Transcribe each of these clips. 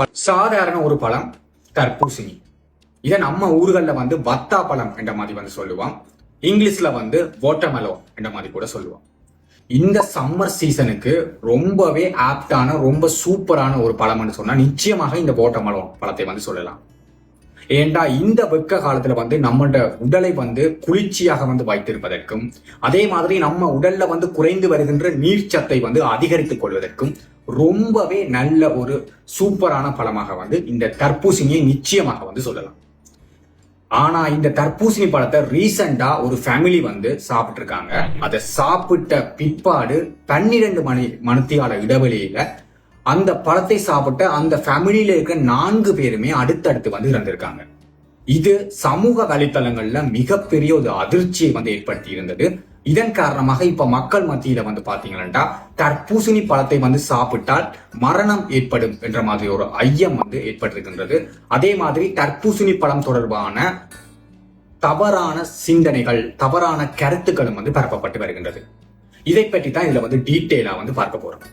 சாதாரண ஒரு பழம் தர்பூசணி. இதை நம்ம ஊர்களில் வந்து வத்தா பழம் என்ற மாதிரி சொல்லுவோம். இங்கிலீஷ்ல வாட்டர்மெலோ என்ற மாதிரி கூட சொல்லுவோம். இந்த சம்மர் சீசனுக்கு ரொம்பவே ஆப்டான ரொம்ப சூப்பரான ஒரு பழம்னு சொன்னா நிச்சயமாக இந்த வாட்டர்மெலோ பழத்தை சொல்லலாம். ஏண்டா இந்த வெக்க காலத்துல நம்மளோட உடலை குளிர்ச்சியாக வைத்திருப்பதற்கும், அதே மாதிரி நம்ம உடல்ல குறைந்து வருகின்ற நீர்ச்சத்தை அதிகரித்துக் கொள்வதற்கும் ரொம்பவே நல்ல ஒரு சூப்பரான பழமாக இந்த தர்பூசணியை நிச்சயமாக சொல்லலாம். ஆனா இந்த தர்பூசணி பழத்தை ரீசெண்டா ஒரு ஃபேமிலி சாப்பிட்டு இருக்காங்க. அதை சாப்பிட்ட பிற்பாடு 12 மணித்தியால இடைவெளியில அந்த பழத்தை சாப்பிட்ட அந்த ஃபேமிலியில இருக்க 4 பேருமே அடுத்தடுத்து இறந்திருக்காங்க. இது சமூக வலைத்தளங்கள்ல மிகப்பெரிய ஒரு அதிர்ச்சியை ஏற்படுத்தி இருந்தது. இதன் காரணமாக இப்ப மக்கள் மத்தியில பாத்தீங்கன்னா தர்பூசணி பழத்தை சாப்பிட்டால் மரணம் ஏற்படும் என்ற மாதிரி ஒரு ஐயம் ஏற்பட்டிருக்கின்றது. அதே மாதிரி தர்பூசணி பழம் தொடர்பான தவறான சிந்தனைகள், தவறான கருத்துக்களும் பரப்பப்பட்டு வருகின்றது. இதை பற்றி தான் இதுல டீட்டெயிலா பார்க்க போறோம்.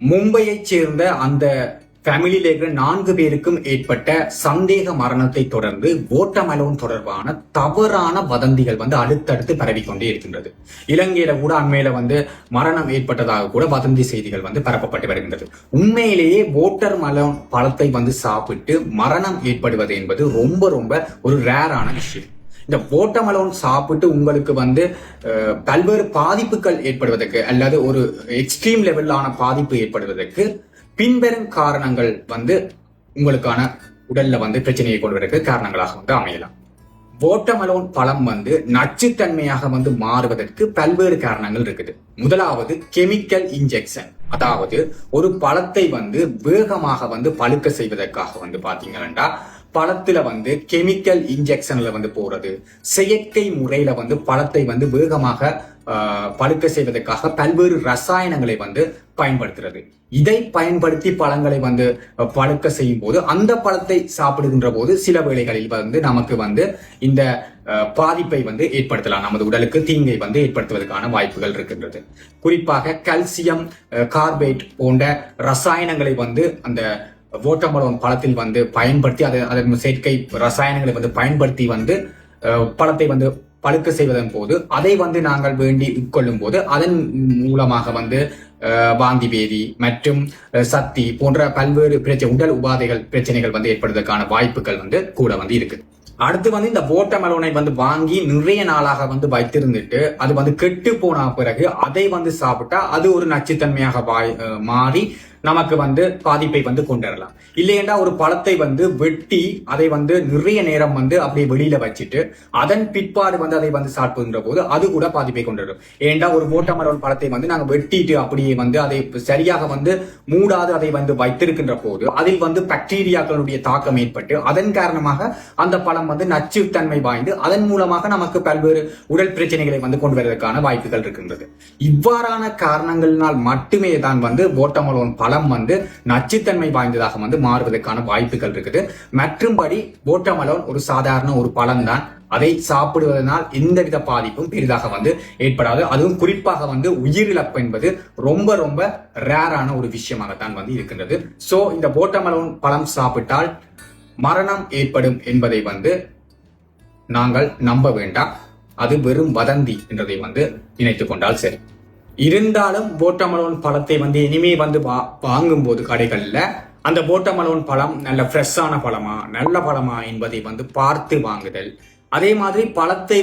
மும்பையைச் சேர்ந்த அந்த ஃபேமிலியில இருக்கிற 4 பேருக்கும் ஏற்பட்ட சந்தேக மரணத்தை தொடர்ந்து வாட்டர்மெலோன் தொடர்பான தவறான வதந்திகள் அடுத்தடுத்து பரவிக்கொண்டே இருக்கின்றது. இலங்கையில கூட அண்மையில மரணம் ஏற்பட்டதாக கூட வதந்தி செய்திகள் பரப்பப்பட்டு வருகின்றது. உண்மையிலேயே வாட்டர்மெலோன் பழத்தை சாப்பிட்டு மரணம் ஏற்படுவது என்பது ரொம்ப ரொம்ப ஒரு ரேரான விஷயம். இந்த வாட்டர்மெலோன் சாப்பிட்டு உங்களுக்கு பல்வேறு பாதிப்புகள் ஏற்படுவதற்கு அல்லது ஒரு எக்ஸ்ட்ரீம் லெவலான பாதிப்பு ஏற்படுவதற்கு பின்வரும் காரணங்கள் உங்களுக்கான உடல்ல பிரச்சனையை கொள்வதற்கு காரணங்களாக அமையலாம். வாட்டர்மெலோன் பழம் நச்சுத்தன்மையாக மாறுவதற்கு பல்வேறு காரணங்கள் இருக்குது. முதலாவது கெமிக்கல் இன்ஜெக்ஷன். அதாவது ஒரு பழத்தை வேகமாக பழுக்க செய்வதற்காக பாத்தீங்கன்னா பழத்துல கெமிக்கல் இன்ஜெக்ஷன்ல போறது, செயற்கை முறையில பழத்தை வேகமாக பழுக்க செய்வதற்காக பல்வேறு ரசாயனங்களை பயன்படுத்துறது. இதை பயன்படுத்தி பழங்களை பழுக்க செய்யும் போது அந்த பழத்தை சாப்பிடுகின்ற போது சில வேளைகளில் நமக்கு இந்த பாதிப்பை ஏற்படுத்தலாம். நமது உடலுக்கு தீங்கை ஏற்படுத்துவதற்கான வாய்ப்புகள் இருக்கின்றது. குறிப்பாக கால்சியம் கார்பேட் போன்ற ரசாயனங்களை அந்த வாட்டர்மெலோன் பழத்தில் பயன்படுத்தி அதன் செயற்கை ரசாயனங்களை பயன்படுத்தி பழத்தை பழுக்க செய்வதன் போது அதை நாங்கள் வேண்டி உட்கொள்ளும் போது அதன் மூலமாக வாந்தி பேதி மற்றும் சக்தி போன்ற பல்வேறு உடல் உபாதைகள் பிரச்சனைகள் ஏற்படுவதற்கான வாய்ப்புகள் கூட இருக்குது. அடுத்து இந்த வாட்டர்மெலோனை வாங்கி நிறைய நாளாக வைத்திருந்துட்டு அது கெட்டு போன பிறகு அதை சாப்பிட்டா அது ஒரு நச்சுத்தன்மையாக மாறி நமக்கு பாதிப்பை கொண்டு வரலாம். இல்லையென்றா ஒரு பழத்தை வெட்டி அதை நிறைய நேரம் அப்படியே வெளியில வச்சுட்டு அதன் பிற்பாடு அதை சாப்பிடுகின்ற போது அது கூட பாதிப்பை கொண்டு வரும். ஏண்டா ஒரு வாட்டர்மெலோன் பழத்தை நாங்க வெட்டிட்டு அப்படியே அதை சரியாக மூடாது அதை வைத்திருக்கின்ற போது அதில் பாக்டீரியாக்களுடைய தாக்கம் ஏற்பட்டு அதன் காரணமாக அந்த பழம் நச்சுத்தன்மை வாய்ந்து அதன் மூலமாக நமக்கு பல்வேறு உடல் பிரச்சனைகளை கொண்டு வருவதற்கான வாய்ப்புகள் இருக்கின்றது. இவ்வாறான காரணங்களினால் மட்டுமே தான் வாட்டர்மெலோன் பழம் நச்சுத்தன்மை வாய்ந்ததாக மாறுவதற்கான வாய்ப்புகள் இருக்குது. மற்றும்படி வாட்டர்மெலோன் ஒரு சாதாரண ஒரு பழம் தான். அதை சாப்பிடுவதனால் எந்தவித பாதிப்பும் பெரிதாக ஏற்படாது. அதுவும் குறிப்பாக உயிரிழப்பு என்பது ரொம்ப ரொம்ப ரேரான ஒரு விஷயமாகத்தான் இருக்கின்றது. சோ இந்த வாட்டர்மெலோன் பழம் சாப்பிட்டால் மரணம் ஏற்படும் என்பதை நாங்கள் நம்ப வேண்டாம். அது வெறும் வதந்தி என்றதை நினைத்துக் கொண்டால் சரி. இருந்தாலும் வாட்டர்மெலோன் பழத்தை இனிமே வாங்கும் போது கடைகள்ல அந்த வாட்டர்மெலோன் பழம் நல்ல ஃப்ரெஷ்ஷான பழமா நல்ல பழமா என்பதை பார்த்து வாங்குதல். அதே மாதிரி பழத்தை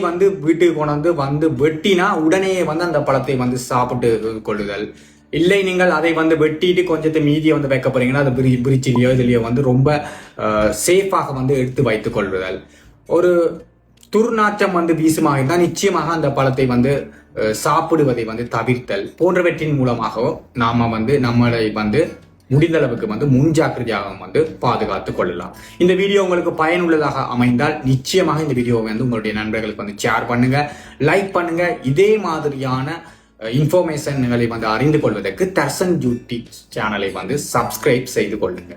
வீட்டுக்கு கொண்டு வெட்டினா உடனே அந்த பழத்தை சாப்பிட்டு கொள்ளுதல். இல்லை நீங்கள் அதை வெட்டிட்டு கொஞ்சத்தை மீதியை வைக்க போறீங்கன்னா அது பிரிச்சிலையோ இதுலயோ ரொம்ப சேஃபாக எடுத்து வைத்துக் கொள்ளுதல். ஒரு துர்நாற்றம் வீசுமாக தான் நிச்சயமாக அந்த பழத்தை சாப்பிடுவதை தவிர்த்தல் போன்றவற்றின் மூலமாக நாம நம்மளை முடிந்த அளவுக்கு முன்ஜாக்கிரதையாக பாதுகாத்துக் கொள்ளலாம். இந்த வீடியோ உங்களுக்கு பயனுள்ளதாக அமைந்தால் நிச்சயமாக இந்த வீடியோவை உங்களுடைய நண்பர்களுக்கு ஷேர் பண்ணுங்க, லைக் பண்ணுங்க. இதே மாதிரியான இன்ஃபர்மேஷன்களை அறிந்து கொள்வதற்கு தர்சன் யூடியூப் சேனலை சப்ஸ்கிரைப் செய்து கொள்ளுங்க.